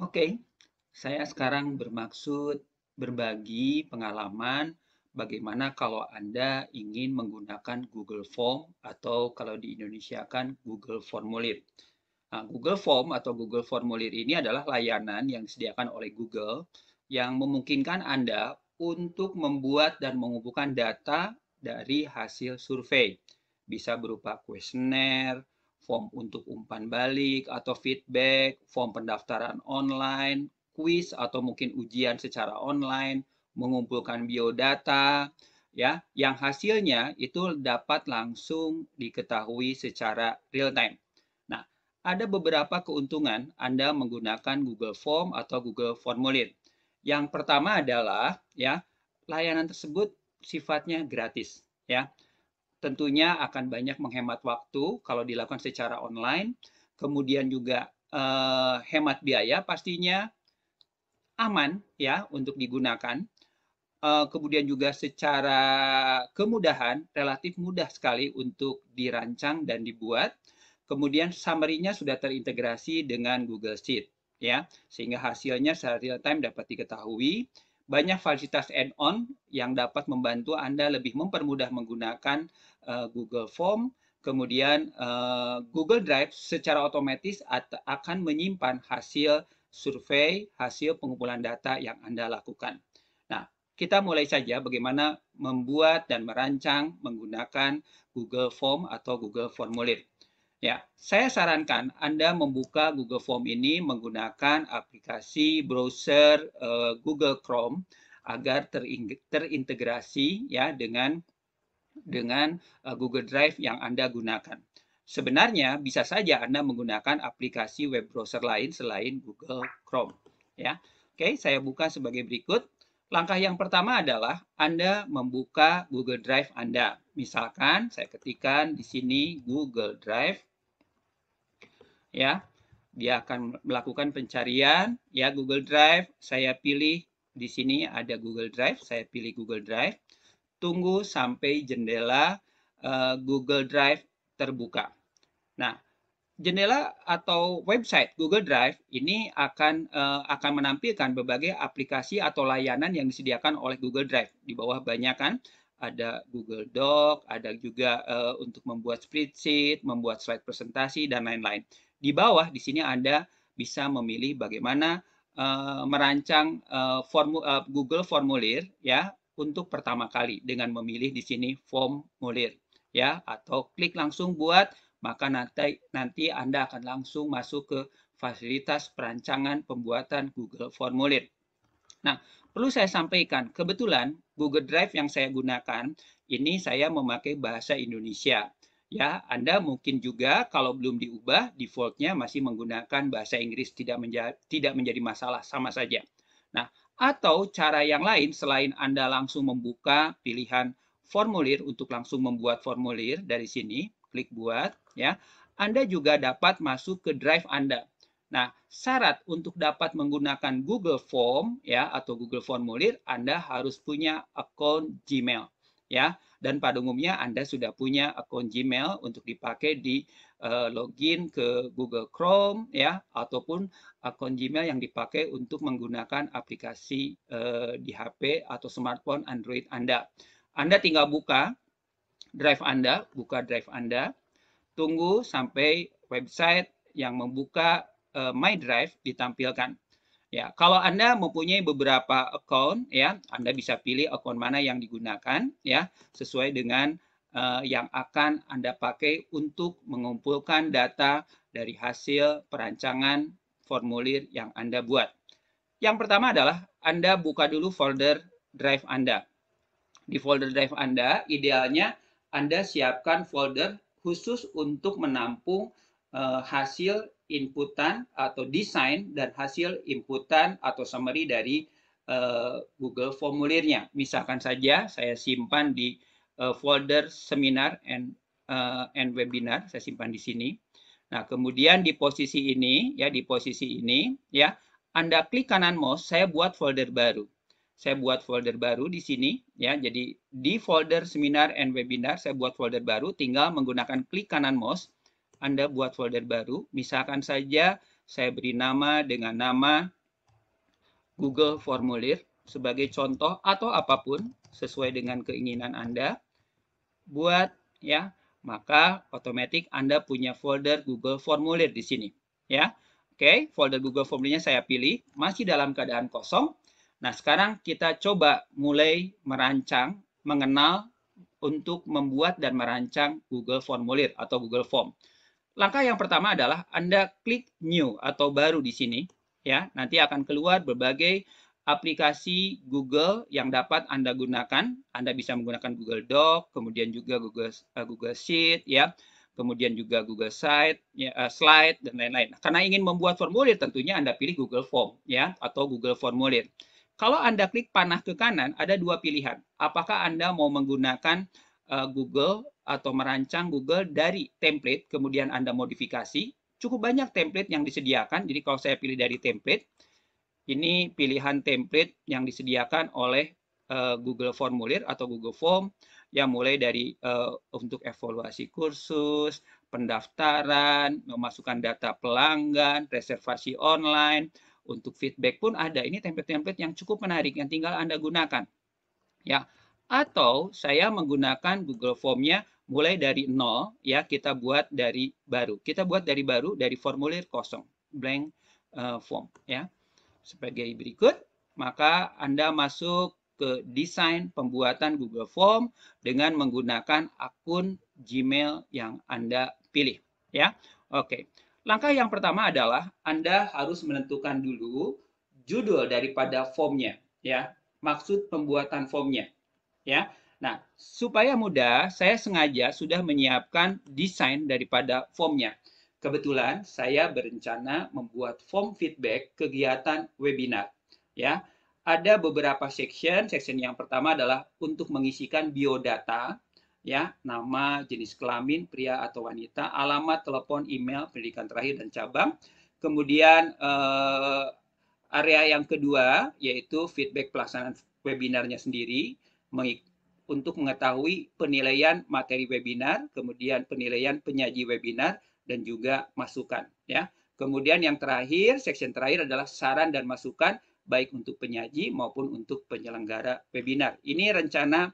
Oke, saya sekarang bermaksud berbagi pengalaman bagaimana kalau Anda ingin menggunakan Google Form atau kalau di Indonesia kan Google Formulir. Nah, Google Form atau Google Formulir ini adalah layanan yang disediakan oleh Google yang memungkinkan Anda untuk membuat dan mengumpulkan data dari hasil survei. Bisa berupa kuesioner, form untuk umpan balik atau feedback, form pendaftaran online, kuis atau mungkin ujian secara online, mengumpulkan biodata, ya, yang hasilnya itu dapat langsung diketahui secara real time. Nah, ada beberapa keuntungan Anda menggunakan Google Form atau Google Formulir. Yang pertama adalah ya, layanan tersebut sifatnya gratis ya. Tentunya akan banyak menghemat waktu kalau dilakukan secara online. Kemudian juga hemat biaya pastinya, aman ya untuk digunakan. Kemudian juga secara kemudahan, relatif mudah sekali untuk dirancang dan dibuat. Kemudian summary-nya sudah terintegrasi dengan Google Sheet, ya, sehingga hasilnya secara real time dapat diketahui. Banyak fasilitas add-on yang dapat membantu Anda lebih mempermudah menggunakan Google Form. Kemudian Google Drive secara otomatis akan menyimpan hasil survei, hasil pengumpulan data yang Anda lakukan. Nah, kita mulai saja bagaimana membuat dan merancang menggunakan Google Form atau Google Formulir. Ya, saya sarankan Anda membuka Google Form ini menggunakan aplikasi browser Google Chrome agar terintegrasi ya dengan Google Drive yang Anda gunakan. Sebenarnya bisa saja Anda menggunakan aplikasi web browser lain selain Google Chrome. Ya, oke, saya buka sebagai berikut. Langkah yang pertama adalah Anda membuka Google Drive Anda. Misalkan saya ketikkan di sini Google Drive, ya, dia akan melakukan pencarian, ya, Google Drive. Saya pilih di sini ada Google Drive, saya pilih Google Drive. Tunggu sampai jendela Google Drive terbuka. Nah, jendela atau website Google Drive ini akan menampilkan berbagai aplikasi atau layanan yang disediakan oleh Google Drive. Di bawah banyak kan ada Google Doc, ada juga untuk membuat spreadsheet, membuat slide presentasi dan lain-lain. Di bawah di sini Anda bisa memilih bagaimana merancang Google Formulir ya untuk pertama kali dengan memilih di sini formulir ya atau klik langsung buat, maka nanti Anda akan langsung masuk ke fasilitas perancangan pembuatan Google Formulir. Nah, perlu saya sampaikan, kebetulan Google Drive yang saya gunakan ini saya memakai bahasa Indonesia. Ya, Anda mungkin juga kalau belum diubah, defaultnya masih menggunakan bahasa Inggris, tidak menjadi masalah, sama saja. Nah, atau cara yang lain selain Anda langsung membuka pilihan formulir untuk langsung membuat formulir dari sini, klik buat, ya. Anda juga dapat masuk ke drive Anda. Nah, syarat untuk dapat menggunakan Google Form ya atau Google Formulir, Anda harus punya akun Gmail ya. Dan pada umumnya Anda sudah punya akun Gmail untuk dipakai di login ke Google Chrome ya ataupun akun Gmail yang dipakai untuk menggunakan aplikasi di HP atau smartphone Android Anda. Anda tinggal buka drive Anda, tunggu sampai website yang membuka My Drive ditampilkan. Ya, kalau Anda mempunyai beberapa account, ya, Anda bisa pilih akun mana yang digunakan, ya, sesuai dengan yang akan Anda pakai untuk mengumpulkan data dari hasil perancangan formulir yang Anda buat. Yang pertama adalah Anda buka dulu folder drive Anda. Di folder drive Anda, idealnya Anda siapkan folder khusus untuk menampung hasil inputan atau desain dan hasil inputan atau summary dari Google Formulirnya. Misalkan saja saya simpan di folder seminar and webinar, saya simpan di sini. Nah, kemudian di posisi ini ya, Anda klik kanan mouse, saya buat folder baru. Saya buat folder baru di sini ya. Jadi di folder seminar and webinar saya buat folder baru, tinggal menggunakan klik kanan mouse Anda buat folder baru. Misalkan saja saya beri nama dengan nama Google Formulir sebagai contoh atau apapun sesuai dengan keinginan Anda, buat ya, maka otomatis Anda punya folder Google Formulir di sini ya. Oke, folder Google Formulirnya saya pilih, masih dalam keadaan kosong. Nah, sekarang kita coba mulai merancang, mengenal untuk membuat dan merancang Google Formulir atau Google Form. Langkah yang pertama adalah Anda klik New atau baru di sini ya. Nanti akan keluar berbagai aplikasi Google yang dapat Anda gunakan. Anda bisa menggunakan Google Doc, kemudian juga Google Sheet ya. Kemudian juga Google Slide, dan lain-lain. Karena ingin membuat formulir, tentunya Anda pilih Google Form ya atau Google Formulir. Kalau Anda klik panah ke kanan, ada dua pilihan. Apakah Anda mau menggunakan Google atau merancang Google dari template, kemudian Anda modifikasi. Cukup banyak template yang disediakan. Jadi kalau saya pilih dari template, ini pilihan template yang disediakan oleh Google Formulir atau Google Form, yang mulai dari untuk evaluasi kursus, pendaftaran, memasukkan data pelanggan, reservasi online, untuk feedback pun ada. Ini template-template yang cukup menarik yang tinggal Anda gunakan. Ya, atau saya menggunakan Google Form-nya mulai dari nol ya, kita buat dari baru. Kita buat dari baru dari formulir kosong, blank form ya. Sebagai berikut, maka Anda masuk ke desain pembuatan Google Form dengan menggunakan akun Gmail yang Anda pilih ya. Oke. Langkah yang pertama adalah Anda harus menentukan dulu judul daripada formnya ya. Maksud pembuatan formnya ya. Nah, supaya mudah, saya sengaja sudah menyiapkan desain daripada formnya. Kebetulan saya berencana membuat form feedback kegiatan webinar. Ya, ada beberapa section. Section yang pertama adalah untuk mengisikan biodata, ya, nama, jenis kelamin, pria atau wanita, alamat, telepon, email, pendidikan terakhir dan cabang. Kemudian area yang kedua yaitu feedback pelaksanaan webinarnya sendiri, untuk mengetahui penilaian materi webinar, kemudian penilaian penyaji webinar, dan juga masukan. Ya. Kemudian yang terakhir, section terakhir adalah saran dan masukan, baik untuk penyaji maupun untuk penyelenggara webinar. Ini rencana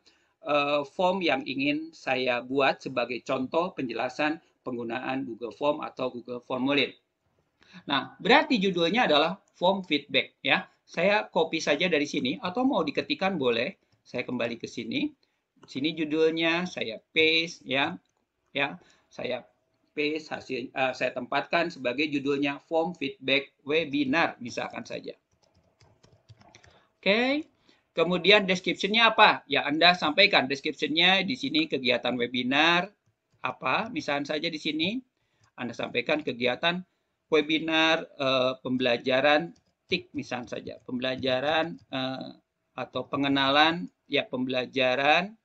form yang ingin saya buat sebagai contoh penjelasan penggunaan Google Form atau Google Formulir. Nah, berarti judulnya adalah form feedback ya. Saya copy saja dari sini atau mau diketikkan boleh. Saya kembali ke sini. Sini judulnya, saya paste ya. Ya, saya paste hasil saya tempatkan sebagai judulnya form feedback webinar misalkan saja. Oke. Kemudian description-nya apa? Ya, Anda sampaikan description-nya di sini kegiatan webinar apa? Misalkan saja di sini Anda sampaikan kegiatan webinar pembelajaran TIK misalnya saja, pembelajaran atau pengenalan ya pembelajaran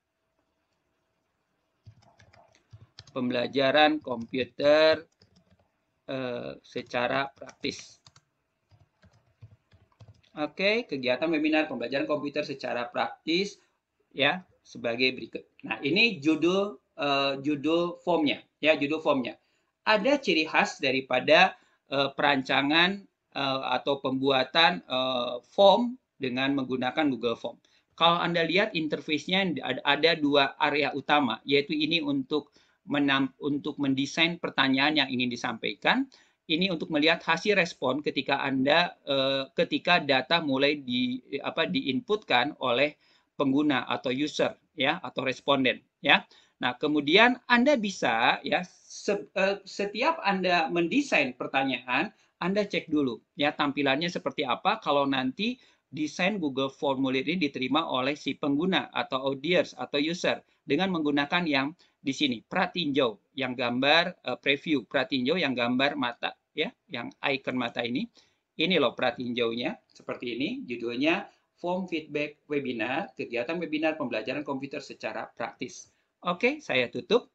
komputer secara praktis. Oke, kegiatan webinar pembelajaran komputer secara praktis ya sebagai berikut. Nah, ini judul formnya ya, judul formnya. Ada ciri khas daripada perancangan atau pembuatan form dengan menggunakan Google Form. Kalau Anda lihat interface-nya ada dua area utama, yaitu ini untuk mendesain pertanyaan yang ingin disampaikan. Ini untuk melihat hasil respon ketika Anda ketika data mulai diinputkan oleh pengguna atau user ya atau responden ya. Nah, kemudian Anda bisa ya setiap Anda mendesain pertanyaan, Anda cek dulu ya tampilannya seperti apa kalau nanti desain Google Formulir ini diterima oleh si pengguna atau audiens atau user dengan menggunakan yang di sini pratinjau yang gambar preview, pratinjau yang gambar mata ya, yang icon mata ini. Ini loh pratinjaunya seperti ini, judulnya form feedback webinar, kegiatan webinar pembelajaran komputer secara praktis. Oke, saya tutup.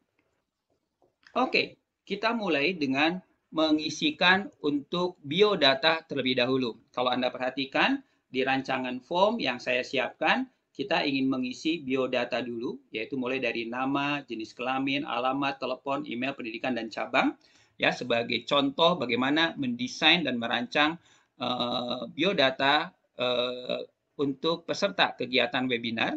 Oke, kita mulai dengan mengisikan untuk biodata terlebih dahulu. Kalau Anda perhatikan, di rancangan form yang saya siapkan, kita ingin mengisi biodata dulu, yaitu mulai dari nama, jenis kelamin, alamat, telepon, email, pendidikan, dan cabang. Ya, sebagai contoh bagaimana mendesain dan merancang biodata untuk peserta kegiatan webinar.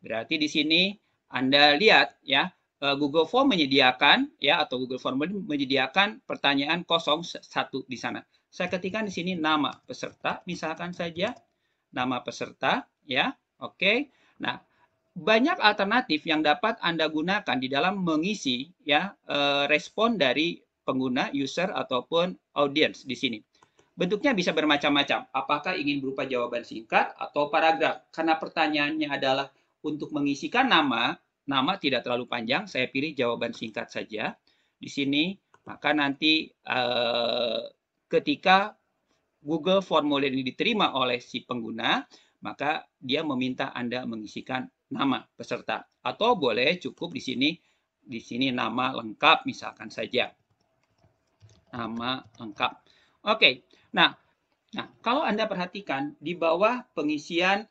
Berarti di sini Anda lihat ya, Google Form menyediakan ya, atau Google Form menyediakan pertanyaan kosong satu di sana. Saya ketikkan di sini nama peserta, misalkan saja nama peserta ya. Oke. Nah, banyak alternatif yang dapat Anda gunakan di dalam mengisi ya, respon dari pengguna, user ataupun audience di sini. Bentuknya bisa bermacam-macam. Apakah ingin berupa jawaban singkat atau paragraf? Karena pertanyaannya adalah untuk mengisikan nama tidak terlalu panjang, saya pilih jawaban singkat saja di sini. Maka nanti ketika Google formulir ini diterima oleh si pengguna, maka dia meminta Anda mengisikan nama peserta. Atau boleh cukup di sini nama lengkap misalkan saja. Nama lengkap. Oke. Nah, kalau Anda perhatikan di bawah pengisian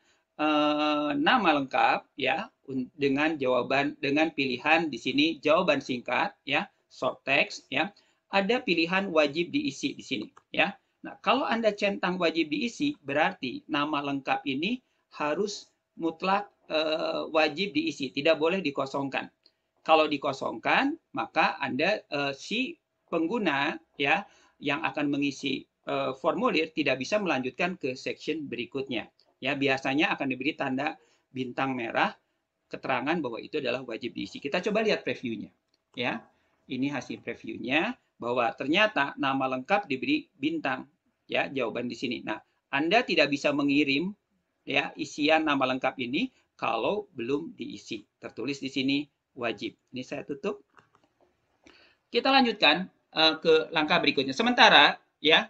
nama lengkap ya, dengan pilihan di sini jawaban singkat ya, short text ya, ada pilihan wajib diisi di sini ya. Nah, kalau Anda centang wajib diisi, berarti nama lengkap ini harus mutlak wajib diisi, tidak boleh dikosongkan. Kalau dikosongkan, maka Anda si pengguna ya yang akan mengisi formulir tidak bisa melanjutkan ke section berikutnya. Ya, biasanya akan diberi tanda bintang merah keterangan bahwa itu adalah wajib diisi. Kita coba lihat previewnya. Ya, ini hasil previewnya bahwa ternyata nama lengkap diberi bintang. Ya, jawaban di sini. Nah, Anda tidak bisa mengirim ya isian nama lengkap ini kalau belum diisi. Tertulis di sini wajib. Ini saya tutup. Kita lanjutkan ke langkah berikutnya. Sementara ya,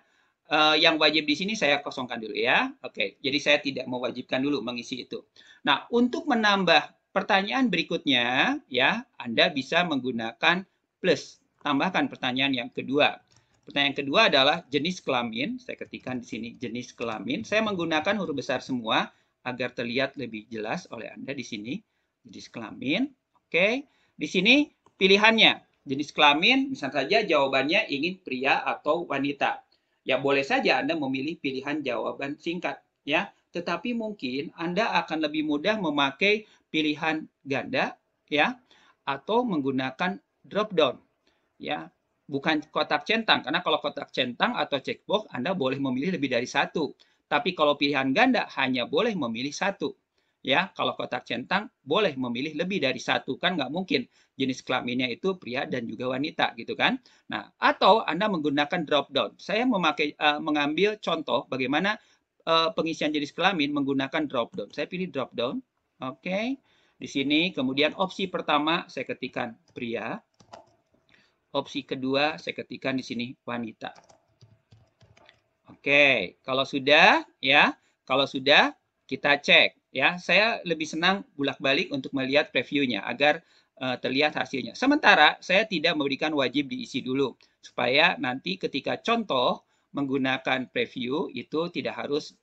yang wajib di sini saya kosongkan dulu ya. Oke, jadi saya tidak mewajibkan dulu mengisi itu. Nah, untuk menambah pertanyaan berikutnya, ya, Anda bisa menggunakan plus. Tambahkan pertanyaan yang kedua. Pertanyaan kedua adalah jenis kelamin. Saya ketikkan di sini jenis kelamin. Saya menggunakan huruf besar semua agar terlihat lebih jelas oleh Anda di sini. Jenis kelamin. Oke, di sini pilihannya. Jenis kelamin, misalnya saja jawabannya ingin pria atau wanita. Ya boleh saja Anda memilih pilihan jawaban singkat ya, tetapi mungkin Anda akan lebih mudah memakai pilihan ganda ya, atau menggunakan drop down ya, bukan kotak centang, karena kalau kotak centang atau checkbox Anda boleh memilih lebih dari satu, tapi kalau pilihan ganda hanya boleh memilih satu. Ya, kalau kotak centang boleh memilih lebih dari satu, kan nggak mungkin jenis kelaminnya itu pria dan juga wanita gitu kan. Nah, atau Anda menggunakan drop down. Saya mengambil contoh bagaimana pengisian jenis kelamin menggunakan drop down. Saya pilih drop down. Oke. Di sini kemudian opsi pertama saya ketikkan pria. Opsi kedua saya ketikkan di sini wanita. Oke, kalau sudah ya, kalau sudah kita cek ya. Saya lebih senang bolak-balik untuk melihat previewnya agar terlihat hasilnya. Sementara saya tidak memberikan wajib diisi dulu supaya nanti ketika contoh menggunakan preview itu tidak harus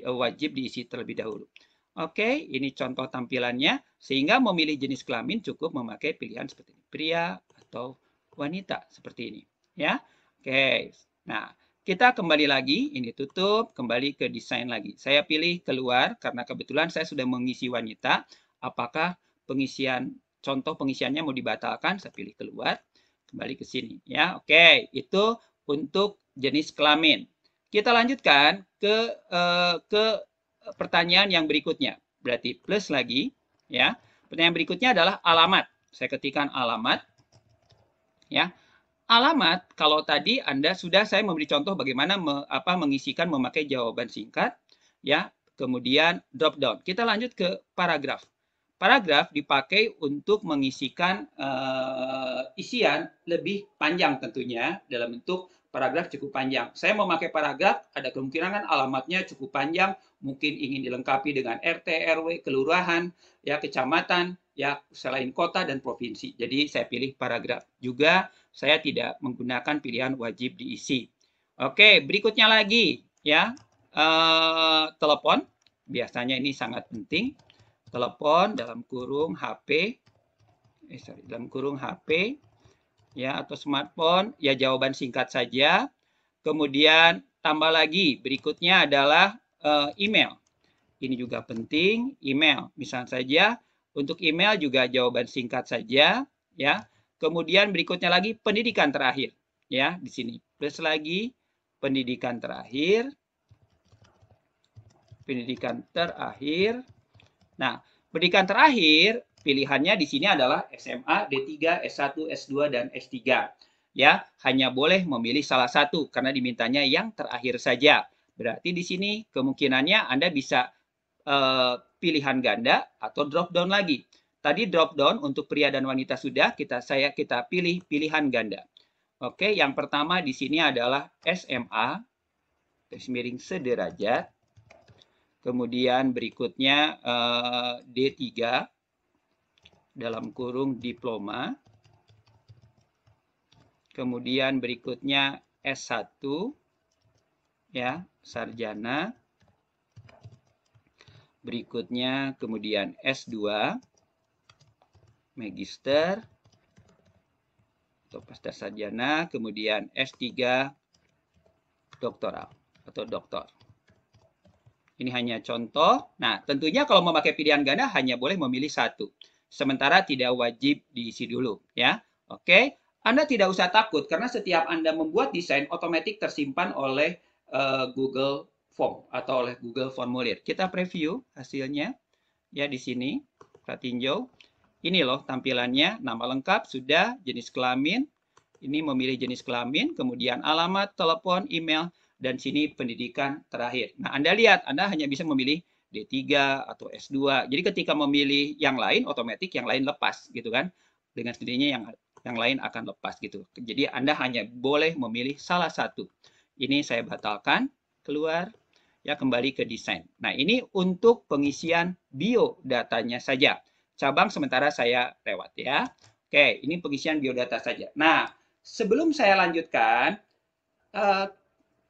wajib diisi terlebih dahulu. Oke, ini contoh tampilannya sehingga memilih jenis kelamin cukup memakai pilihan seperti ini, pria atau wanita seperti ini ya. Oke. Nah, kita kembali lagi, ini tutup, kembali ke desain lagi. Saya pilih keluar karena kebetulan saya sudah mengisi wanita. Apakah contoh pengisiannya mau dibatalkan? Saya pilih keluar, kembali ke sini ya. Oke, itu untuk jenis kelamin. Kita lanjutkan ke pertanyaan yang berikutnya. Berarti plus lagi ya. Pertanyaan berikutnya adalah alamat. Saya ketikkan alamat ya. Alamat, kalau tadi saya memberi contoh bagaimana mengisikan memakai jawaban singkat, ya, kemudian drop down. Kita lanjut ke paragraf. Paragraf dipakai untuk mengisikan isian lebih panjang tentunya dalam bentuk paragraf cukup panjang. Saya memakai paragraf, ada kemungkinan kan alamatnya cukup panjang, mungkin ingin dilengkapi dengan RT, RW, kelurahan, ya, kecamatan, ya, selain kota dan provinsi. Jadi saya pilih paragraf. Juga saya tidak menggunakan pilihan wajib diisi. Oke, berikutnya lagi ya, telepon. Biasanya ini sangat penting. Telepon dalam kurung HP, dalam kurung HP ya, atau smartphone, ya jawaban singkat saja. Kemudian tambah lagi, berikutnya adalah email. Ini juga penting, email. Misalnya saja, untuk email juga jawaban singkat saja, ya. Kemudian berikutnya lagi pendidikan terakhir, ya, di sini. Plus lagi pendidikan terakhir. Pendidikan terakhir. Nah, pendidikan terakhir pilihannya di sini adalah SMA, D3, S1, S2, dan S3. Ya, hanya boleh memilih salah satu karena dimintanya yang terakhir saja. Berarti di sini kemungkinannya Anda bisa pilihan ganda atau drop down lagi. Tadi drop down untuk pria dan wanita sudah, kita pilih pilihan ganda. Oke, yang pertama di sini adalah SMA, garis miring sederajat. Kemudian berikutnya D3 dalam kurung diploma. Kemudian berikutnya S1 ya, sarjana. Berikutnya kemudian S2 magister atau pasca sarjana, kemudian S3 doktoral atau doktor. Ini hanya contoh. Nah, tentunya kalau memakai pilihan ganda hanya boleh memilih satu. Sementara tidak wajib diisi dulu, ya. Oke, Anda tidak usah takut karena setiap Anda membuat desain otomatis tersimpan oleh Google Form atau oleh Google Formulir. Kita preview hasilnya ya di sini. Kita tinjau. Ini loh tampilannya, nama lengkap sudah, jenis kelamin. Ini memilih jenis kelamin, kemudian alamat, telepon, email, dan sini pendidikan terakhir. Nah, Anda lihat, Anda hanya bisa memilih D3 atau S2. Jadi ketika memilih yang lain, otomatis yang lain lepas gitu kan. Dengan sendirinya yang lain akan lepas gitu. Jadi Anda hanya boleh memilih salah satu. Ini saya batalkan, keluar, ya kembali ke desain. Nah, ini untuk pengisian biodatanya saja. Cabang sementara saya lewat ya. Oke, ini pengisian biodata saja. Nah, sebelum saya lanjutkan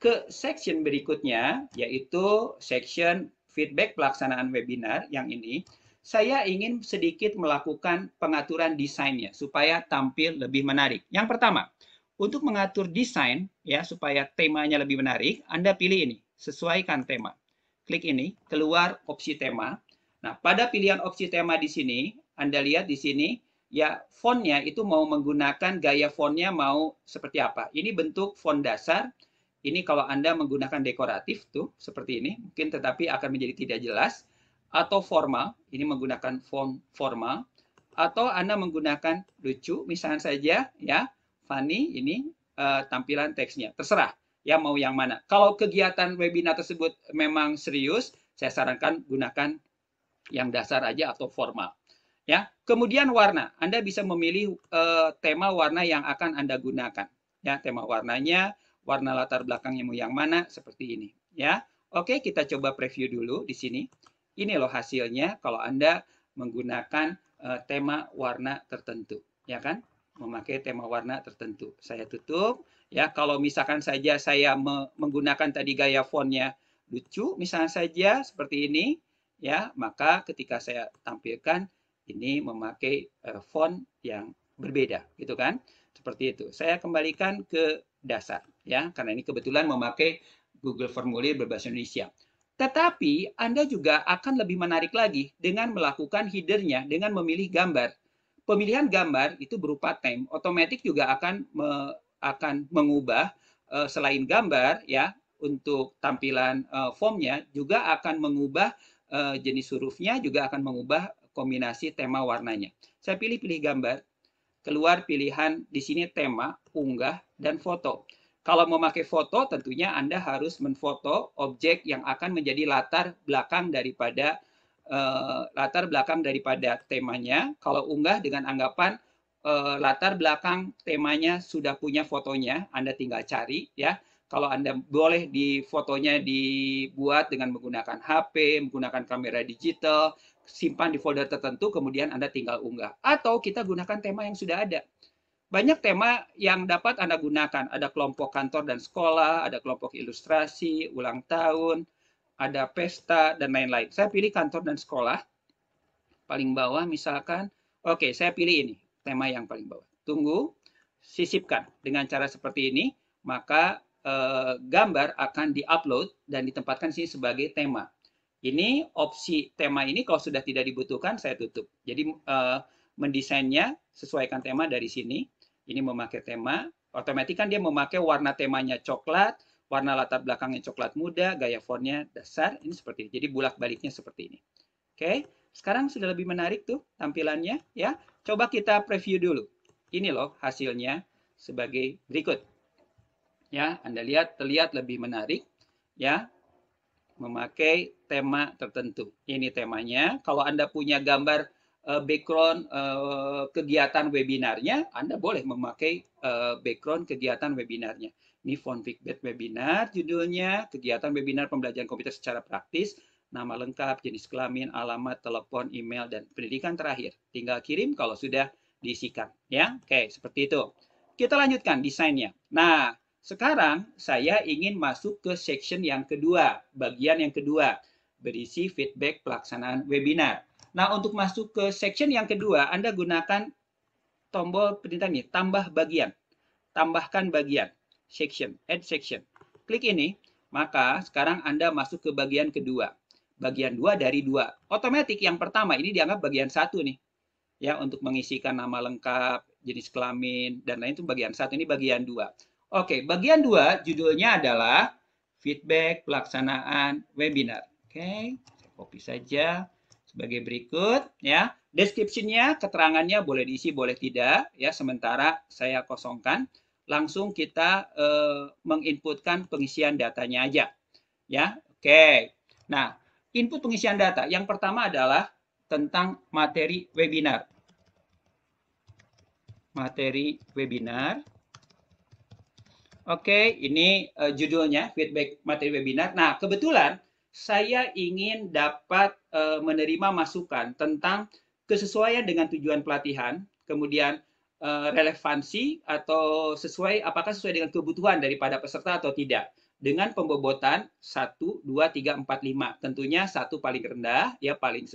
ke section berikutnya, yaitu section feedback pelaksanaan webinar yang ini, saya ingin sedikit melakukan pengaturan desainnya supaya tampil lebih menarik. Yang pertama, untuk mengatur desain ya supaya temanya lebih menarik, Anda pilih ini, sesuaikan tema. Klik ini, keluar opsi tema. Nah, pada pilihan opsi tema di sini, Anda lihat di sini, ya fontnya itu mau menggunakan gaya fontnya mau seperti apa. Ini bentuk font dasar. Ini kalau Anda menggunakan dekoratif tuh seperti ini, mungkin tetapi akan menjadi tidak jelas. Atau formal, ini menggunakan font formal. Atau Anda menggunakan lucu, misalnya saja ya, funny, ini tampilan teksnya. Terserah ya mau yang mana. Kalau kegiatan webinar tersebut memang serius, saya sarankan gunakan yang dasar aja atau formal. Ya, kemudian warna. Anda bisa memilih tema warna yang akan Anda gunakan. Ya, tema warnanya, warna latar belakangnya mau yang mana seperti ini. Ya, oke kita coba preview dulu di sini. Ini loh hasilnya kalau Anda menggunakan tema warna tertentu, ya kan? Memakai tema warna tertentu. Saya tutup. Ya, kalau misalkan saja saya menggunakan tadi gaya fontnya lucu, misalnya saja seperti ini, ya, maka ketika saya tampilkan ini memakai font yang berbeda, gitu kan? Seperti itu. Saya kembalikan ke dasar, ya, karena ini kebetulan memakai Google Formulir berbahasa Indonesia. Tetapi Anda juga akan lebih menarik lagi dengan melakukan header-nya, dengan memilih gambar. Pemilihan gambar itu berupa theme, otomatis juga akan mengubah selain gambar, ya, untuk tampilan formnya juga akan mengubah jenis hurufnya, juga akan mengubah kombinasi tema warnanya. Saya pilih gambar, keluar pilihan di sini tema, unggah, dan foto. Kalau memakai foto, tentunya Anda harus menfoto objek yang akan menjadi latar belakang daripada temanya. Kalau unggah dengan anggapan latar belakang temanya sudah punya fotonya, Anda tinggal cari ya. Kalau Anda boleh di fotonya dibuat dengan menggunakan HP, menggunakan kamera digital, simpan di folder tertentu, kemudian Anda tinggal unggah. Atau kita gunakan tema yang sudah ada. Banyak tema yang dapat Anda gunakan. Ada kelompok kantor dan sekolah, ada kelompok ilustrasi, ulang tahun, ada pesta, dan lain-lain. Saya pilih kantor dan sekolah. Paling bawah misalkan. Oke, saya pilih ini. Tema yang paling bawah. Tunggu. Sisipkan. Dengan cara seperti ini, maka gambar akan diupload dan ditempatkan sini sebagai tema. Ini opsi tema ini kalau sudah tidak dibutuhkan saya tutup. Jadi mendesainnya sesuaikan tema dari sini. Ini memakai tema, otomatis kan dia memakai warna temanya coklat, warna latar belakangnya coklat muda, gaya fontnya dasar, ini seperti ini. Jadi bulak-baliknya seperti ini. Oke, sekarang sudah lebih menarik tuh tampilannya ya. Coba kita preview dulu. Ini loh hasilnya sebagai berikut. Ya, Anda lihat terlihat lebih menarik ya, memakai tema tertentu. Ini temanya. Kalau Anda punya gambar background kegiatan webinarnya, Anda boleh memakai background kegiatan webinarnya. Ini font Feedback Webinar, judulnya, kegiatan webinar pembelajaran komputer secara praktis, nama lengkap, jenis kelamin, alamat, telepon, email, dan pendidikan terakhir. Tinggal kirim kalau sudah diisikan. Ya, oke, seperti itu. Kita lanjutkan desainnya. Nah, sekarang saya ingin masuk ke section yang kedua, bagian yang kedua, berisi feedback pelaksanaan webinar. Nah, untuk masuk ke section yang kedua, Anda gunakan tombol perintah ini, tambah bagian, tambahkan bagian, section, add section. Klik ini, maka sekarang Anda masuk ke bagian kedua. Bagian 2 dari 2. Otomatis yang pertama ini dianggap bagian 1 nih. Ya, untuk mengisikan nama lengkap, jenis kelamin, dan lain itu bagian 1, ini bagian 2. Oke, bagian 2 judulnya adalah feedback pelaksanaan webinar. Oke, saya copy saja sebagai berikut ya. Description-nya, keterangannya boleh diisi, boleh tidak ya. Sementara saya kosongkan. Langsung kita menginputkan pengisian datanya aja. Ya, oke. Nah, input pengisian data yang pertama adalah tentang materi webinar. Materi webinar. Oke, ini judulnya, feedback materi webinar. Nah, kebetulan saya ingin dapat menerima masukan tentang kesesuaian dengan tujuan pelatihan, kemudian relevansi atau apakah sesuai dengan kebutuhan daripada peserta atau tidak. Dengan pembobotan 1, 2, 3, 4, 5. Tentunya 1 paling rendah, ya paling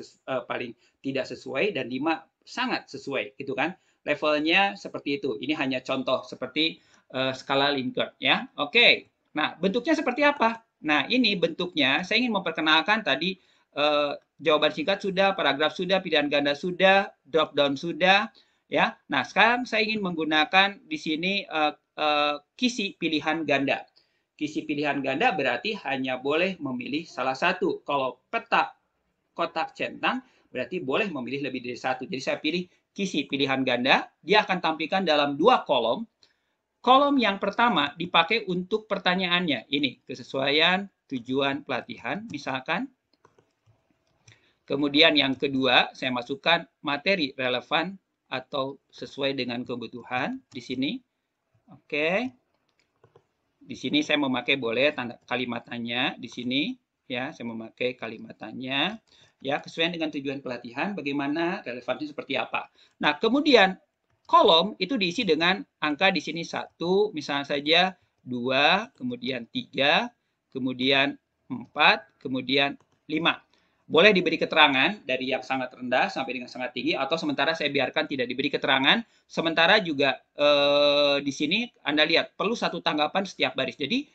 tidak sesuai, dan 5 sangat sesuai, gitu kan. Levelnya seperti itu. Ini hanya contoh seperti skala Likert ya. Oke. Nah, bentuknya seperti apa? Nah, ini bentuknya saya ingin memperkenalkan tadi jawaban singkat sudah, paragraf sudah, pilihan ganda sudah, drop down sudah ya. Nah, sekarang saya ingin menggunakan di sini kisi pilihan ganda. Kisi pilihan ganda berarti hanya boleh memilih salah satu. Kalau peta kotak centang berarti boleh memilih lebih dari satu. Jadi saya pilih kisi pilihan ganda. Dia akan tampilkan dalam 2 kolom. Kolom yang pertama dipakai untuk pertanyaannya. Ini kesesuaian tujuan pelatihan misalkan. Kemudian yang kedua saya masukkan materi relevan atau sesuai dengan kebutuhan di sini. Oke. Di sini saya memakai boleh tanda kalimat tanya di sini ya, saya memakai kalimat tanya ya, kesesuaian dengan tujuan pelatihan, bagaimana relevansinya seperti apa. Nah, kemudian kolom itu diisi dengan angka di sini 1, misalnya saja 2, kemudian 3, kemudian 4, kemudian 5. Boleh diberi keterangan dari yang sangat rendah sampai dengan sangat tinggi, atau sementara saya biarkan tidak diberi keterangan. Sementara juga di sini Anda lihat perlu 1 tanggapan setiap baris. Jadi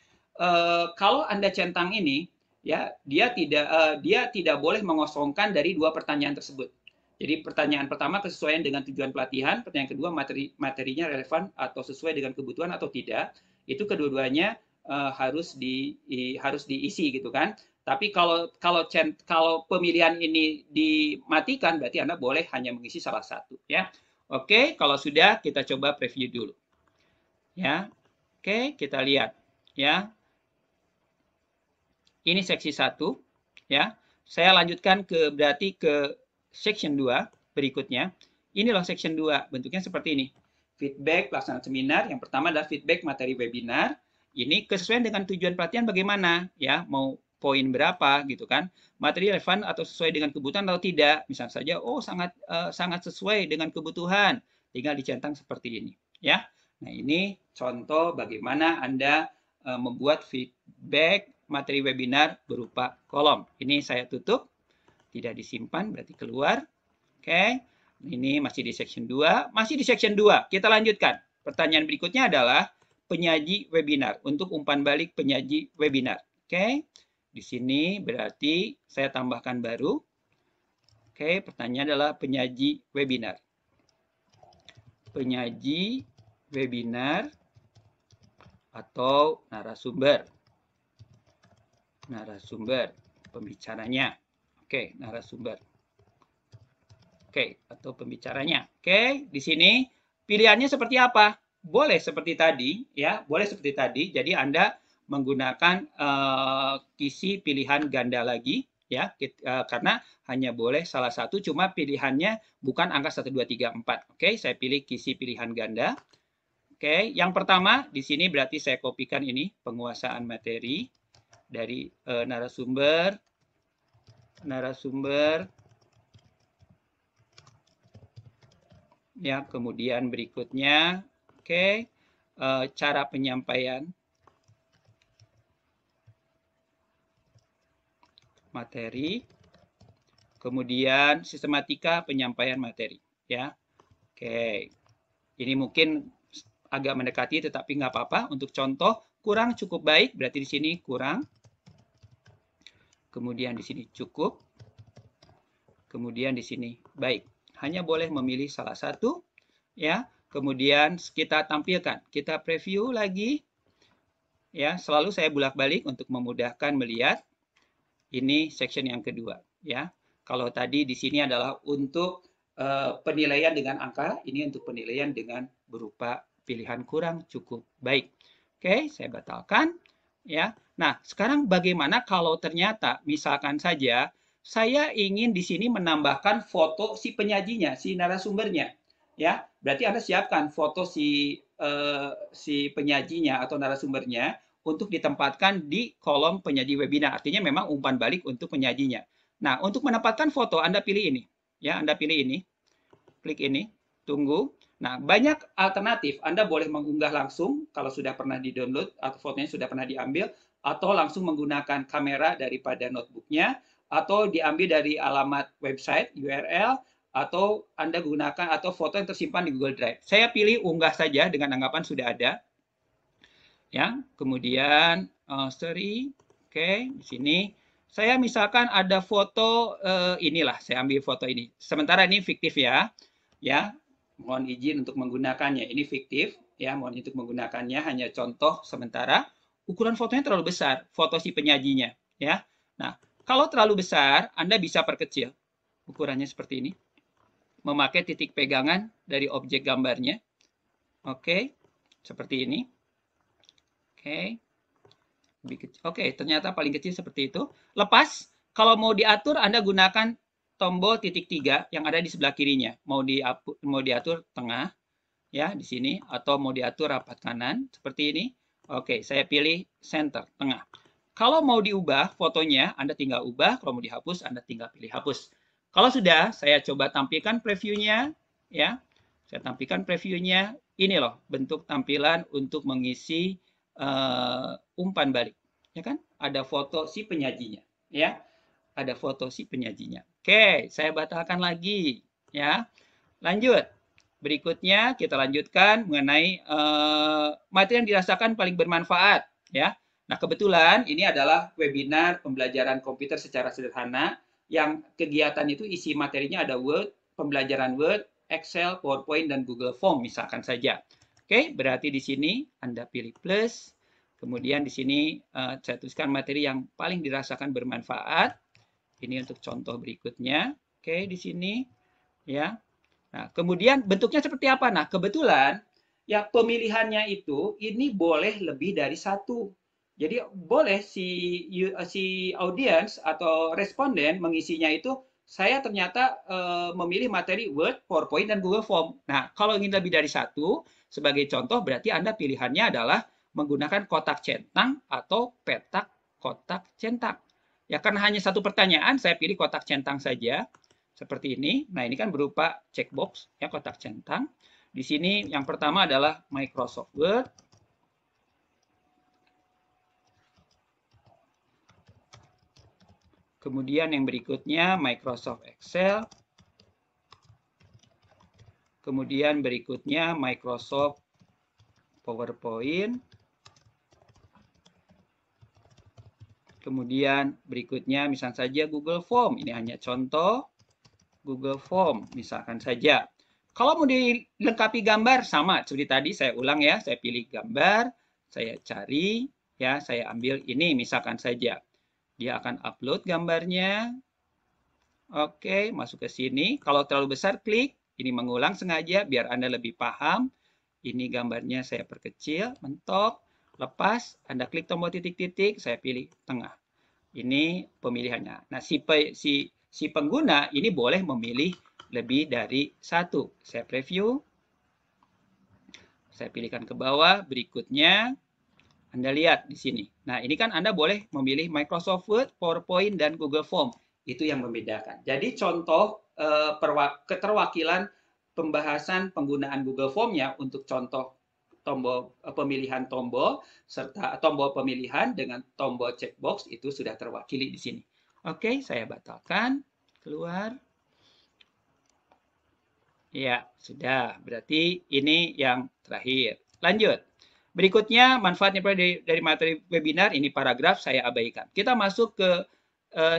kalau Anda centang ini ya, dia tidak boleh mengosongkan dari 2 pertanyaan tersebut. Jadi pertanyaan pertama kesesuaian dengan tujuan pelatihan, pertanyaan kedua materinya relevan atau sesuai dengan kebutuhan atau tidak. Itu kedua-duanya harus diisi gitu kan. Tapi kalau pemilihan ini dimatikan berarti Anda boleh hanya mengisi salah satu ya. Oke, kalau sudah kita coba preview dulu. Ya. Oke, kita lihat ya. Ini seksi 1 ya. Saya lanjutkan berarti ke section 2 berikutnya. Inilah section 2, bentuknya seperti ini. Feedback pelaksanaan seminar. Yang pertama adalah feedback materi webinar. Ini kesesuaian dengan tujuan pelatihan bagaimana ya, mau poin berapa gitu kan. Materi relevan atau sesuai dengan kebutuhan atau tidak. Misalnya saja sangat sesuai dengan kebutuhan. Tinggal dicentang seperti ini ya. Nah, ini contoh bagaimana Anda membuat feedback materi webinar berupa kolom. Ini saya tutup, tidak disimpan, berarti keluar. Oke, ini masih di section 2. Masih di section 2, kita lanjutkan. Pertanyaan berikutnya adalah penyaji webinar, untuk umpan balik penyaji webinar. Oke, di sini berarti saya tambahkan baru. Oke, pertanyaan adalah penyaji webinar. Penyaji webinar atau narasumber. Narasumber, pembicaranya. Oke, narasumber. Oke, atau pembicaranya. Oke, di sini pilihannya seperti apa? Boleh seperti tadi, ya, boleh seperti tadi. Jadi Anda menggunakan kisi pilihan ganda lagi, ya, karena hanya boleh salah satu, cuma pilihannya bukan angka 1, 2, 3, 4. Oke, saya pilih kisi pilihan ganda. Oke, yang pertama di sini berarti saya kopikan ini penguasaan materi dari narasumber, ya, kemudian berikutnya, oke, cara penyampaian materi, kemudian sistematika penyampaian materi, ya. Oke, ini mungkin agak mendekati, tetapi nggak apa-apa. Untuk contoh, kurang cukup baik, berarti di sini kurang. Kemudian di sini cukup. Kemudian di sini baik. Hanya boleh memilih salah satu, ya. Kemudian kita tampilkan, kita preview lagi, ya. Selalu saya bolak-balik untuk memudahkan melihat. Ini section yang kedua, ya. Kalau tadi di sini adalah untuk penilaian dengan angka, ini untuk penilaian dengan berupa pilihan kurang cukup baik. Oke, saya batalkan, ya. Nah, sekarang bagaimana kalau ternyata misalkan saja saya ingin di sini menambahkan foto si penyajinya, si narasumbernya, ya. Berarti Anda siapkan foto si penyajinya atau narasumbernya untuk ditempatkan di kolom penyaji webinar. Artinya memang umpan balik untuk penyajinya. Nah, untuk menempatkan foto Anda pilih ini, ya, Anda pilih ini. Klik ini, tunggu. Nah, banyak alternatif. Anda boleh mengunggah langsung kalau sudah pernah di-download atau fotonya sudah pernah diambil, atau langsung menggunakan kamera daripada notebooknya, atau diambil dari alamat website, URL, atau Anda gunakan atau foto yang tersimpan di Google Drive. Saya pilih unggah saja dengan anggapan sudah ada. Ya, kemudian sorry, oke, di sini saya misalkan ada foto inilah, saya ambil foto ini. Sementara ini fiktif ya. Ya, mohon izin untuk menggunakannya. Ini fiktif, ya, mohon izin untuk menggunakannya, hanya contoh sementara. Ukuran fotonya terlalu besar, foto si penyajinya, ya. Nah, kalau terlalu besar, Anda bisa perkecil. Ukurannya seperti ini. Memakai titik pegangan dari objek gambarnya. Oke, seperti ini. Oke. Oke, ternyata paling kecil seperti itu. Lepas, kalau mau diatur, Anda gunakan tombol titik 3 yang ada di sebelah kirinya. Mau diatur tengah, ya, di sini, atau mau diatur rapat kanan, seperti ini. Oke, saya pilih center, tengah. Kalau mau diubah fotonya, Anda tinggal ubah. Kalau mau dihapus, Anda tinggal pilih hapus. Kalau sudah, saya coba tampilkan previewnya, ya. Saya tampilkan previewnya. Ini loh, bentuk tampilan untuk mengisi umpan balik, ya kan? Ada foto si penyajinya, ya. Ada foto si penyajinya. Oke, saya batalkan lagi, ya. Lanjut. Berikutnya kita lanjutkan mengenai materi yang dirasakan paling bermanfaat, ya. Nah, kebetulan ini adalah webinar pembelajaran komputer secara sederhana yang kegiatan itu isi materinya ada Word, pembelajaran Word, Excel, PowerPoint, dan Google Form misalkan saja. Oke, berarti di sini Anda pilih plus. Kemudian di sini saya tuliskan materi yang paling dirasakan bermanfaat. Ini untuk contoh berikutnya. Oke, di sini ya. Nah, kemudian bentuknya seperti apa? Nah, kebetulan ya pemilihannya itu ini boleh lebih dari satu. Jadi boleh si audiens atau responden mengisinya itu saya ternyata memilih materi Word, PowerPoint, dan Google Form. Nah, kalau ingin lebih dari satu, sebagai contoh berarti Anda pilihannya adalah menggunakan kotak centang atau petak kotak centang. Ya, karena hanya satu pertanyaan, saya pilih kotak centang saja. Seperti ini. Nah, ini kan berupa checkbox, ya, kotak centang. Di sini yang pertama adalah Microsoft Word. Kemudian yang berikutnya Microsoft Excel. Kemudian berikutnya Microsoft PowerPoint. Kemudian berikutnya misalnya saja Google Form. Ini hanya contoh Google Form misalkan saja. Kalau mau dilengkapi gambar sama seperti tadi saya ulang ya, saya pilih gambar, saya cari ya, saya ambil ini misalkan saja. Dia akan upload gambarnya. Oke, masuk ke sini. Kalau terlalu besar klik, ini mengulang sengaja biar Anda lebih paham. Ini gambarnya saya perkecil, mentok, lepas, Anda klik tombol titik-titik, saya pilih tengah. Ini pemilihannya. Nah, si pengguna ini boleh memilih lebih dari satu. Saya preview. Saya pilihkan ke bawah. Berikutnya, Anda lihat di sini. Nah, ini kan Anda boleh memilih Microsoft Word, PowerPoint, dan Google Form. Itu yang membedakan. Jadi, contoh keterwakilan pembahasan penggunaan Google Form-nya untuk contoh tombol pemilihan tombol serta tombol pemilihan dengan tombol checkbox itu sudah terwakili di sini. Oke, saya batalkan, keluar. Ya, sudah. Berarti ini yang terakhir. Lanjut. Berikutnya, manfaatnya dari materi webinar, ini paragraf saya abaikan. Kita masuk ke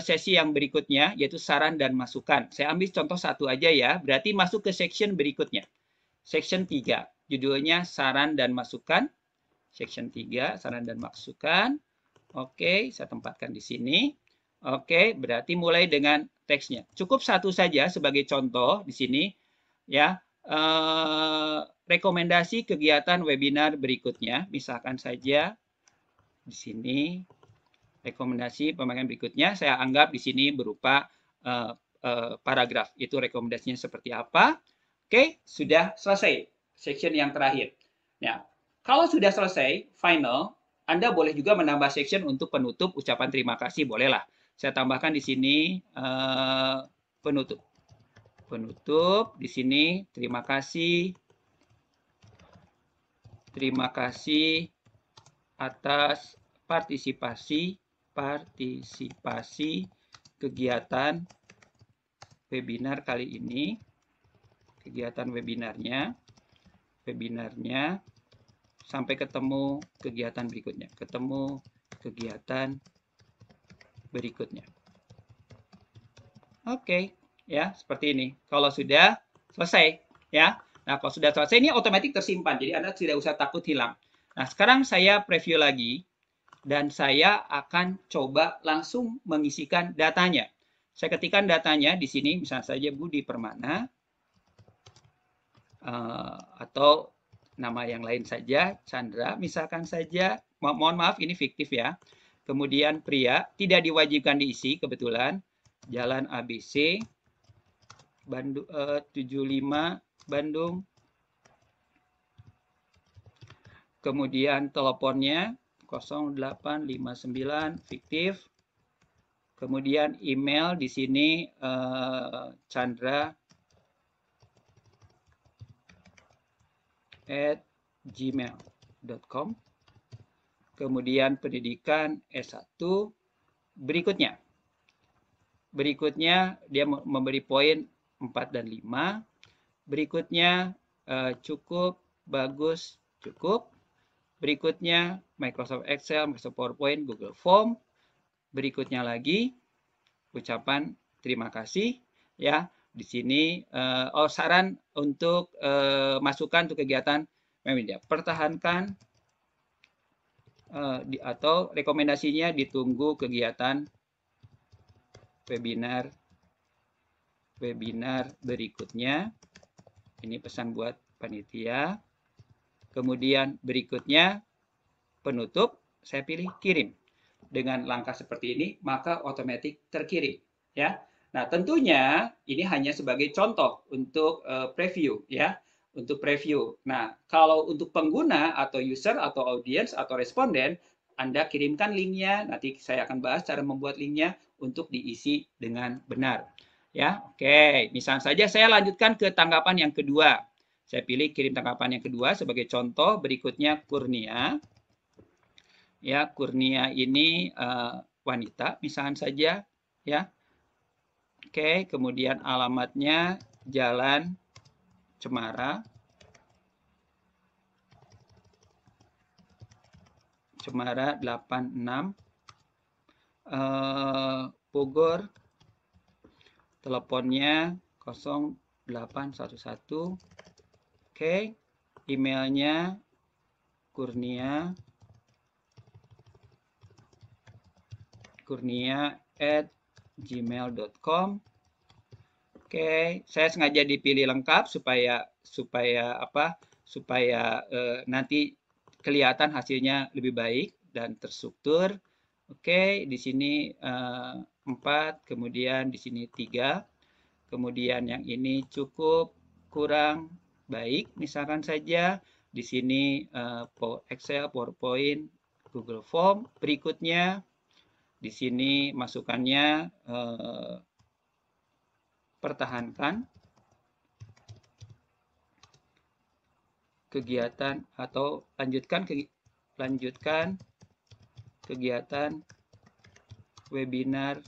sesi yang berikutnya, yaitu saran dan masukan. Saya ambil contoh satu aja ya, berarti masuk ke section berikutnya. Section 3, judulnya saran dan masukan. Section 3, saran dan masukan. Oke, saya tempatkan di sini. Oke, berarti mulai dengan teksnya. Cukup satu saja sebagai contoh di sini. Ya, rekomendasi kegiatan webinar berikutnya. Misalkan saja di sini rekomendasi pemakaian berikutnya. Saya anggap di sini berupa paragraf. Itu rekomendasinya seperti apa. Oke, sudah selesai section yang terakhir. Ya, kalau sudah selesai, final, Anda boleh juga menambah section untuk penutup ucapan terima kasih, bolehlah. Saya tambahkan di sini penutup. Penutup di sini, terima kasih. Terima kasih atas partisipasi kegiatan webinar kali ini. Kegiatan webinarnya sampai ketemu kegiatan berikutnya. Oke, ya, seperti ini. Kalau sudah selesai, ya. Nah, kalau sudah selesai ini otomatis tersimpan. Jadi Anda tidak usah takut hilang. Nah, sekarang saya preview lagi dan saya akan coba langsung mengisikan datanya. Saya ketikkan datanya di sini, misalnya saja Budi Permana. Atau nama yang lain saja, Chandra misalkan saja, mohon maaf ini fiktif ya. Kemudian pria, tidak diwajibkan diisi kebetulan, Jalan ABC, Bandung 75 Bandung. Kemudian teleponnya 0859 fiktif. Kemudian email di sini Chandra @gmail.com. Kemudian pendidikan S1. Berikutnya dia memberi poin 4 dan 5. Berikutnya cukup, bagus, cukup. Berikutnya Microsoft Excel, Microsoft PowerPoint, Google Form. Berikutnya lagi ucapan terima kasih ya. Di sini saran untuk masukan untuk kegiatan media. Pertahankan atau rekomendasinya ditunggu kegiatan webinar berikutnya. Ini pesan buat panitia. Kemudian berikutnya penutup, saya pilih kirim. Dengan langkah seperti ini, maka otomatis terkirim ya. Nah, tentunya ini hanya sebagai contoh untuk preview ya, untuk preview. Nah, kalau untuk pengguna atau user atau audiens atau responden, Anda kirimkan linknya. Nanti saya akan bahas cara membuat linknya untuk diisi dengan benar. Ya, oke. Misalnya saja saya lanjutkan ke tanggapan yang kedua. Saya pilih kirim tanggapan yang kedua sebagai contoh. Berikutnya Kurnia. Ya, Kurnia ini wanita, misalnya saja. Ya, oke. Kemudian alamatnya Jalan Cemara. Cemara 86, Bogor, teleponnya 0811, oke, emailnya kurnia@gmail.com. Oke, saya sengaja dipilih lengkap supaya nanti kelihatan hasilnya lebih baik dan terstruktur. Oke, di sini 4, kemudian di sini 3. Kemudian yang ini cukup kurang baik, misalkan saja di sini Excel, PowerPoint, Google Form. Berikutnya di sini masukannya pertahankan kegiatan atau lanjutkan kegiatan webinar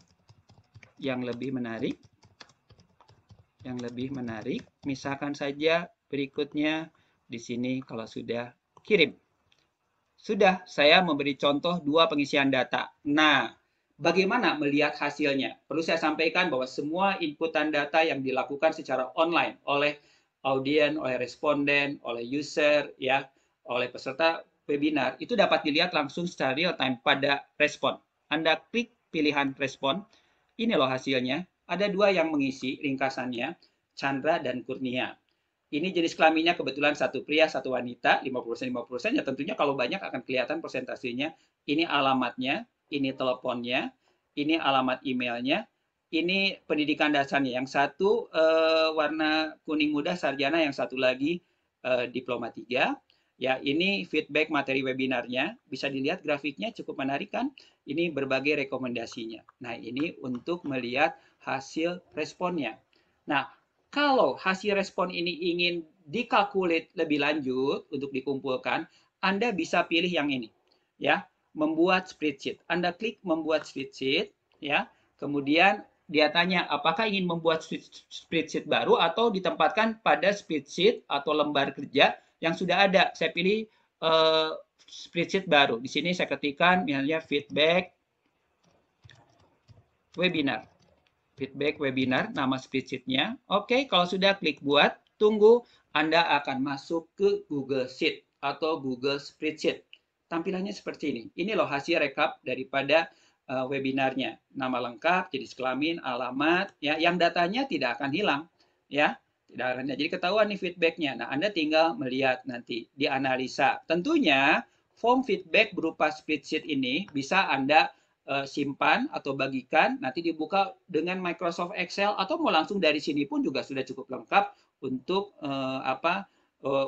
yang lebih menarik. Misalkan saja berikutnya di sini kalau sudah kirim. Sudah, saya memberi contoh 2 pengisian data. Nah, bagaimana melihat hasilnya? Perlu saya sampaikan bahwa semua inputan data yang dilakukan secara online oleh audien, oleh responden, oleh user, ya, oleh peserta webinar, itu dapat dilihat langsung secara real time pada respon. Anda klik pilihan respon, ini loh hasilnya. Ada 2 yang mengisi ringkasannya, Chandra dan Kurnia. Ini jenis kelaminnya kebetulan satu pria, satu wanita, 50%, 50%. Ya tentunya kalau banyak akan kelihatan persentasenya. Ini alamatnya, ini teleponnya, ini alamat emailnya, ini pendidikan dasarnya. Yang satu warna kuning muda sarjana, yang satu lagi diploma 3. Ya, ini feedback materi webinarnya. Bisa dilihat grafiknya cukup menarik kan? Ini berbagai rekomendasinya. Nah, ini untuk melihat hasil responnya. Nah, kalau hasil respon ini ingin dikalkulit lebih lanjut untuk dikumpulkan, Anda bisa pilih yang ini, ya, membuat spreadsheet. Anda klik membuat spreadsheet, ya. Kemudian dia tanya apakah ingin membuat spreadsheet baru atau ditempatkan pada spreadsheet atau lembar kerja yang sudah ada. Saya pilih spreadsheet baru. Di sini saya ketikkan misalnya feedback webinar, nama spreadsheet-nya. Oke, kalau sudah klik buat, tunggu Anda akan masuk ke Google Sheet atau Google Spreadsheet. Tampilannya seperti ini. Ini loh hasil rekap daripada webinarnya. Nama lengkap, jenis kelamin, alamat, ya, yang datanya tidak akan hilang, ya. Tidak akan. Jadi ketahuan nih feedback-nya. Nah, Anda tinggal melihat nanti dianalisa. Tentunya form feedback berupa spreadsheet ini bisa Anda simpan atau bagikan, nanti dibuka dengan Microsoft Excel atau mau langsung dari sini pun juga sudah cukup lengkap untuk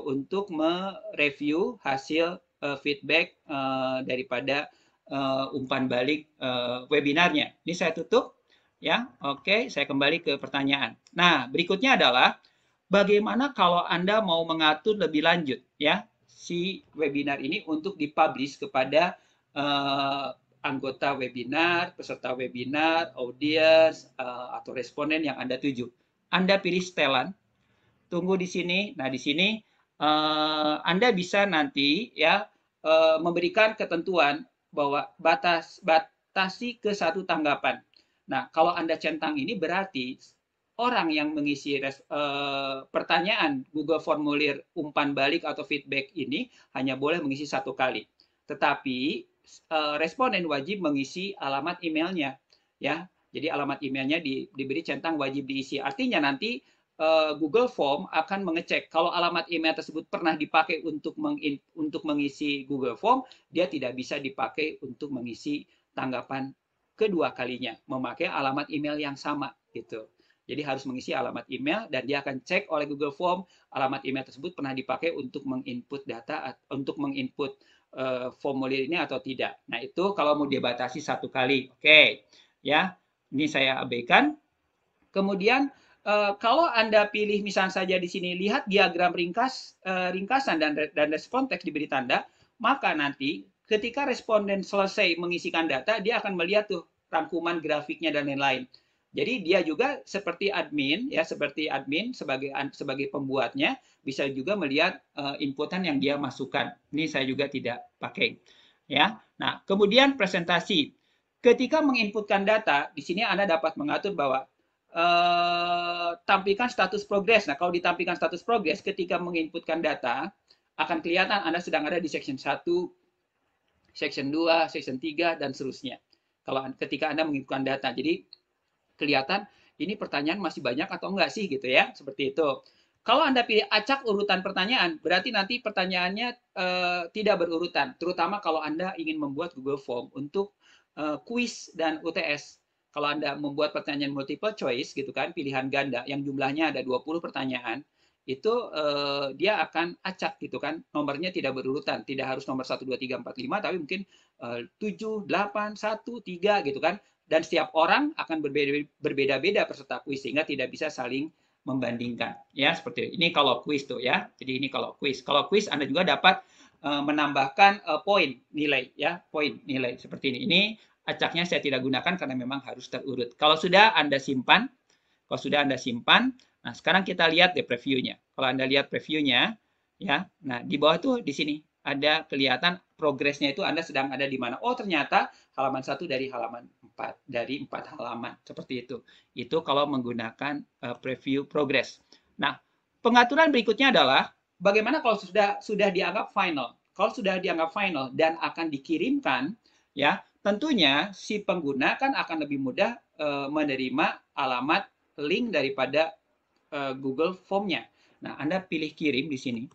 untuk mereview hasil feedback daripada umpan balik webinarnya. Ini saya tutup, ya. Oke, saya kembali ke pertanyaan. Nah, berikutnya adalah bagaimana kalau Anda mau mengatur lebih lanjut, ya, si webinar ini untuk dipublish kepada anggota webinar, peserta webinar, audiens, atau responden yang Anda tuju. Anda pilih setelan, tunggu di sini. Nah, di sini Anda bisa nanti, ya, memberikan ketentuan bahwa batasi ke 1 tanggapan. Nah, kalau Anda centang ini berarti orang yang mengisi pertanyaan Google Formulir umpan balik atau feedback ini hanya boleh mengisi 1 kali. Tetapi responden wajib mengisi alamat emailnya, ya. Jadi alamat emailnya diberi centang wajib diisi. Artinya nanti Google Form akan mengecek kalau alamat email tersebut pernah dipakai untuk mengisi Google Form, dia tidak bisa dipakai untuk mengisi tanggapan kedua kalinya, memakai alamat email yang sama gitu. Jadi harus mengisi alamat email dan dia akan cek oleh Google Form alamat email tersebut pernah dipakai untuk menginput data, untuk menginput formulir ini atau tidak. Nah, itu kalau mau dibatasi 1 kali. Oke, ya. Ini saya abaikan. Kemudian kalau Anda pilih misalnya saja di sini lihat diagram ringkasan dan respon teks diberi tanda, maka nanti ketika responden selesai mengisikan data, dia akan melihat tuh rangkuman grafiknya dan lain-lain. Jadi dia juga seperti admin, ya, seperti admin sebagai pembuatnya bisa juga melihat inputan yang dia masukkan. Ini saya juga tidak pakai. ya. Nah, kemudian presentasi. Ketika menginputkan data, di sini Anda dapat mengatur bahwa tampilkan status progres. Nah, kalau ditampilkan status progres ketika menginputkan data, akan kelihatan Anda sedang ada di section 1, section 2, section 3, dan seterusnya. Kalau ketika Anda menginputkan data. Jadi, kelihatan ini pertanyaan masih banyak atau enggak sih gitu ya, seperti itu. Kalau Anda pilih acak urutan pertanyaan, berarti nanti pertanyaannya tidak berurutan, terutama kalau Anda ingin membuat Google Form untuk kuis dan UTS. Kalau Anda membuat pertanyaan multiple choice gitu kan, pilihan ganda yang jumlahnya ada 20 pertanyaan, itu dia akan acak gitu kan, nomornya tidak berurutan, tidak harus nomor 1, 2, 3, 4, 5, tapi mungkin 7, 8, 1, 3 gitu kan. Dan setiap orang akan berbeda-beda peserta kuis sehingga tidak bisa saling membandingkan ya seperti ini kalau kuis tuh ya. Jadi ini kalau kuis Anda juga dapat menambahkan poin nilai ya, poin nilai seperti ini. Ini acaknya saya tidak gunakan karena memang harus terurut. Kalau sudah Anda simpan, nah sekarang kita lihat deh previewnya. Kalau Anda lihat previewnya ya, nah di bawah tuh di sini ada kelihatan progresnya itu Anda sedang ada di mana. Oh, ternyata halaman 1 dari halaman 4, dari 4 halaman. Seperti itu. Itu kalau menggunakan preview progress. Nah, pengaturan berikutnya adalah bagaimana kalau sudah dianggap final. Kalau sudah dianggap final dan akan dikirimkan, ya tentunya si pengguna kan akan lebih mudah menerima alamat link daripada Google Form-nya. Nah, Anda pilih kirim di sini.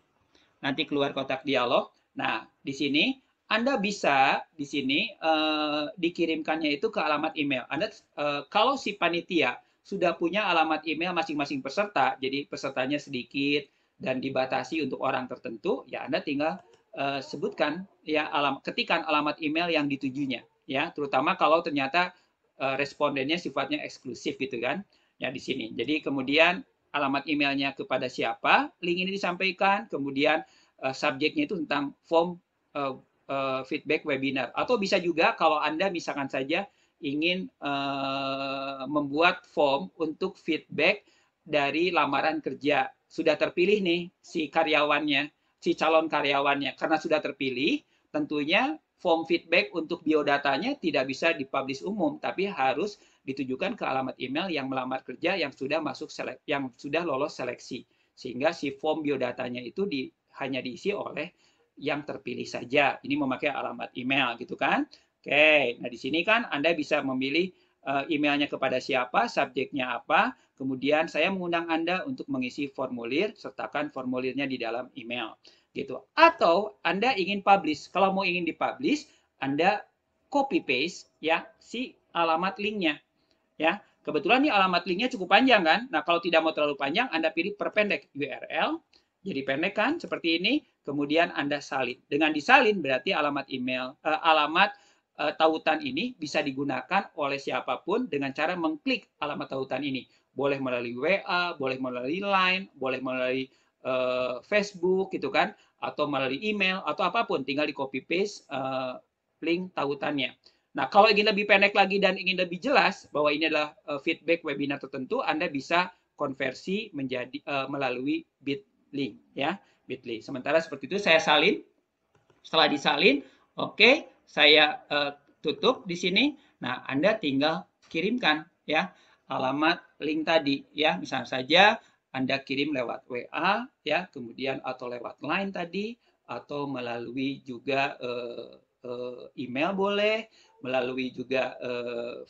Nanti keluar kotak dialog. Nah, di sini Anda bisa di sini dikirimkannya itu ke alamat email. Anda kalau si panitia sudah punya alamat email masing-masing peserta, jadi pesertanya sedikit dan dibatasi untuk orang tertentu, ya Anda tinggal sebutkan ya ketikan alamat email yang ditujunya ya, terutama kalau ternyata respondennya sifatnya eksklusif gitu kan. Ya di sini. Jadi kemudian alamat emailnya kepada siapa, link ini disampaikan, kemudian subjeknya itu tentang form feedback webinar. Atau bisa juga kalau Anda misalkan saja ingin membuat form untuk feedback dari lamaran kerja. Sudah terpilih nih si karyawannya, si calon karyawannya. Karena sudah terpilih, tentunya form feedback untuk biodatanya tidak bisa dipublish umum, tapi harus ditujukan ke alamat email yang melamar kerja yang sudah yang sudah lolos seleksi. Sehingga si form biodatanya itu hanya diisi oleh yang terpilih saja. Ini memakai alamat email gitu kan. Oke, nah di sini kan Anda bisa memilih emailnya kepada siapa, subjeknya apa, kemudian saya mengundang Anda untuk mengisi formulir, sertakan formulirnya di dalam email gitu. Atau Anda ingin publish. Kalau mau ingin dipublish, Anda copy paste ya si alamat linknya ya. Kebetulan nih alamat linknya cukup panjang kan. Nah, kalau tidak mau terlalu panjang, Anda pilih perpendek URL. Jadi pendek kan seperti ini. Kemudian Anda salin. Dengan disalin berarti alamat email, alamat tautan ini bisa digunakan oleh siapapun dengan cara mengklik alamat tautan ini. Boleh melalui WA, boleh melalui Line, boleh melalui Facebook gitu kan, atau melalui email atau apapun. Tinggal di copy paste link tautannya. Nah, kalau ingin lebih pendek lagi dan ingin lebih jelas bahwa ini adalah feedback webinar tertentu, Anda bisa konversi menjadi melalui Bitly ya, Bitly. Sementara seperti itu saya salin. Setelah disalin, oke, saya tutup di sini. Nah, Anda tinggal kirimkan ya alamat link tadi ya. Misalnya saja Anda kirim lewat WA ya, kemudian atau lewat Line tadi atau melalui juga email boleh, melalui juga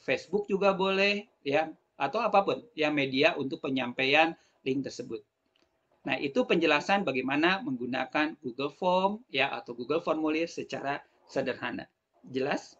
Facebook juga boleh ya, atau apapun ya media untuk penyampaian link tersebut. Nah, itu penjelasan bagaimana menggunakan Google Form ya atau Google Formulir secara sederhana. Jelas?